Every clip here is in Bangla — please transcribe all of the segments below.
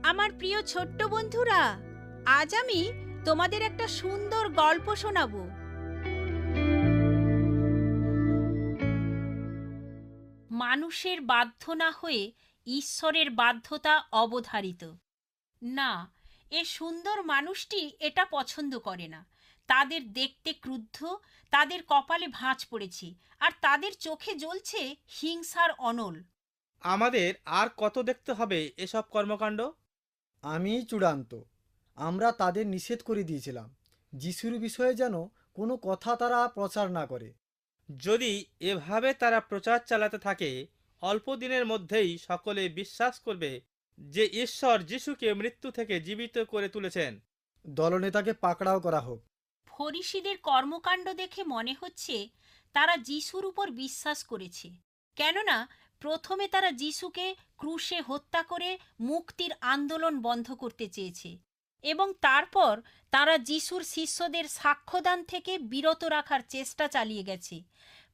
আমার প্রিয় ছোট্ট বন্ধুরা, আজ আমি তোমাদের একটা সুন্দর গল্প শোনাবো। মানুষের বাধ্য না হয়ে ঈশ্বরের বাধ্যতা অবধারিত। না, এ সুন্দর মানুষটি এটা পছন্দ করে না। তাদের দেখতে ক্রুদ্ধ, তাদের কপালে ভাঁজ পড়েছে, আর তাদের চোখে জ্বলছে হিংসার অনল। আমাদের আর কত দেখতে হবে এসব কর্মকাণ্ড? আমিই চূড়ান্ত। আমরা তাদের নিষেধ করে দিয়েছিলাম যিশুর বিষয়ে যেন কোনো কথা তারা প্রচার না করে। যদি এভাবে তারা প্রচার চালাতে থাকে, অল্প দিনের মধ্যেই সকলে বিশ্বাস করবে যে ঈশ্বর যিশুকে মৃত্যু থেকে জীবিত করে তুলেছেন। দলনেতাকে পাকড়াও করা হোক। ফরিসিদের কর্মকাণ্ড দেখে মনে হচ্ছে তারা যিশুর উপর বিশ্বাস করেছে, কেননা প্রথমে তারা যিশুকে ক্রুশে হত্যা করে মুক্তির আন্দোলন বন্ধ করতে চেয়েছে, এবং তারপর তারা যিশুর শিষ্যদের সাক্ষ্যদান থেকে বিরত রাখার চেষ্টা চালিয়ে গেছে।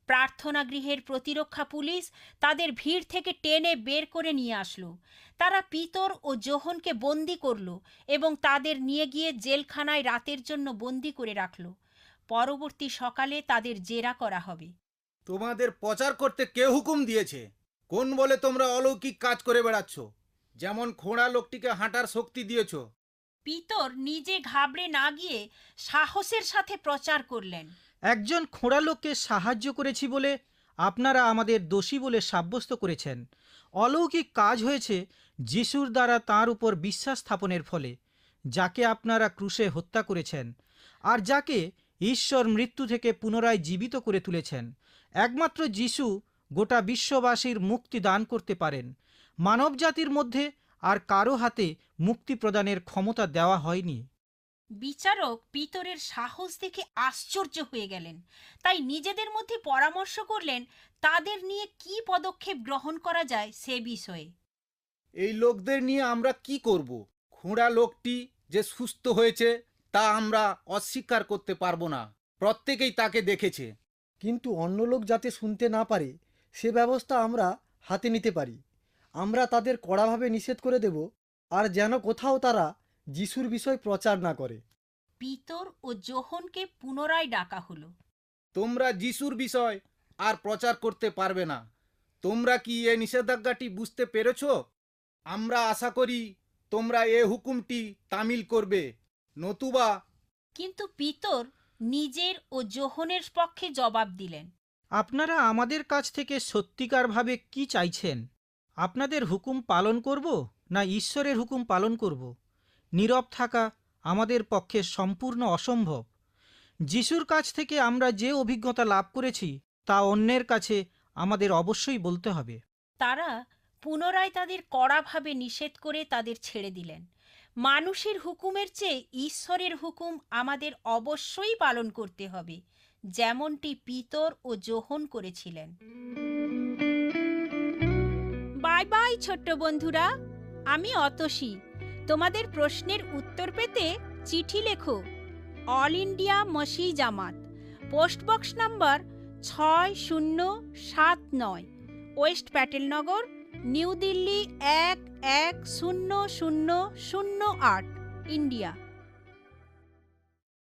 প্রার্থনা গৃহের প্রতিরক্ষা পুলিশ তাদের ভিড় থেকে টেনে বের করে নিয়ে আসলো। তারা পিতর ও যোহনকে বন্দি করলো এবং তাদের নিয়ে গিয়ে জেলখানায় রাতের জন্য বন্দি করে রাখলো। পরবর্তী সকালে তাদের জেরা করা হবে। তোমাদের প্রচার করতে কে হুকুম দিয়েছে? কোন বলে তোমরা অলৌকিক কাজ করে বেড়াচ্ছ? যেমন খোঁড়া লোকটিকে হাঁটার শক্তি দিয়েছ। পিতর নিজে ঘাবড়ে না গিয়ে সাহসের সাথে প্রচার করলেন। একজন খোঁড়া লোককে সাহায্য করেছি বলে আপনারা আমাদের দোষী বলে সাব্যস্ত করেছেন। অলৌকিক কাজ হয়েছে যিশুর দ্বারা তাঁর উপর বিশ্বাস স্থাপনের ফলে, যাকে আপনারা ক্রুশে হত্যা করেছেন আর যাকে ঈশ্বর মৃত্যু থেকে পুনরায় জীবিত করে তুলেছেন। একমাত্র যিশু গোটা বিশ্ববাসীর মুক্তি দান করতে পারেন। মানবজাতির মধ্যে আর কারো হাতে মুক্তি প্রদানের ক্ষমতা দেওয়া হয়নি। বিচারক পিতরের সাহস দেখে আশ্চর্য হয়ে গেলেন, তাই নিজেদের মধ্যে পরামর্শ করলেন তাদের নিয়ে কি পদক্ষেপ গ্রহণ করা যায় সে বিষয়ে। এই লোকদের নিয়ে আমরা কি করব? খোঁড়া লোকটি যে সুস্থ হয়েছে তা আমরা অস্বীকার করতে পারবো না। প্রত্যেকেই তাকে দেখেছে। কিন্তু অন্য লোক যাতে শুনতে না পারে সে ব্যবস্থা আমরা হাতে নিতে পারি। আমরা তাদের কড়াভাবে নিষেধ করে দেব, আর যেন কোথাও তারা যিশুর বিষয় প্রচার না করে। পিতর ও যোহনকে পুনরায় ডাকা হলো। তোমরা যিশুর বিষয় আর প্রচার করতে পারবে না। তোমরা কি এ নিষেধাজ্ঞাটি বুঝতে পেরেছ? আমরা আশা করি তোমরা এ হুকুমটি তামিল করবে, নতুবা। কিন্তু পিতর নিজের ও যোহনের পক্ষে জবাব দিলেন। আপনারা আমাদের কাছ থেকে সত্যিকারভাবে কি চাইছেন? আপনাদের হুকুম পালন করব না ঈশ্বরের হুকুম পালন করব? নীরব থাকা আমাদের পক্ষে সম্পূর্ণ অসম্ভব। যিশুর কাছ থেকে আমরা যে অভিজ্ঞতা লাভ করেছি তা অন্যের কাছে আমাদের অবশ্যই বলতে হবে। তারা পুনরায় তাদের কড়াভাবে নিষেধ করে তাদের ছেড়ে দিলেন। মানুষের হুকুমের চেয়ে ঈশ্বরের হুকুম আমাদের অবশ্যই পালন করতে হবে, যেমনটি পিতর ও যোহন করেছিলেন। বাই বাই ছোট্ট বন্ধুরা, আমি অতসী। তোমাদের প্রশ্নের উত্তর পেতে চিঠি লেখো। অল ইন্ডিয়া মসি Jamaat, post box number 6079, west Patelnagar, new Delhi 110008, India.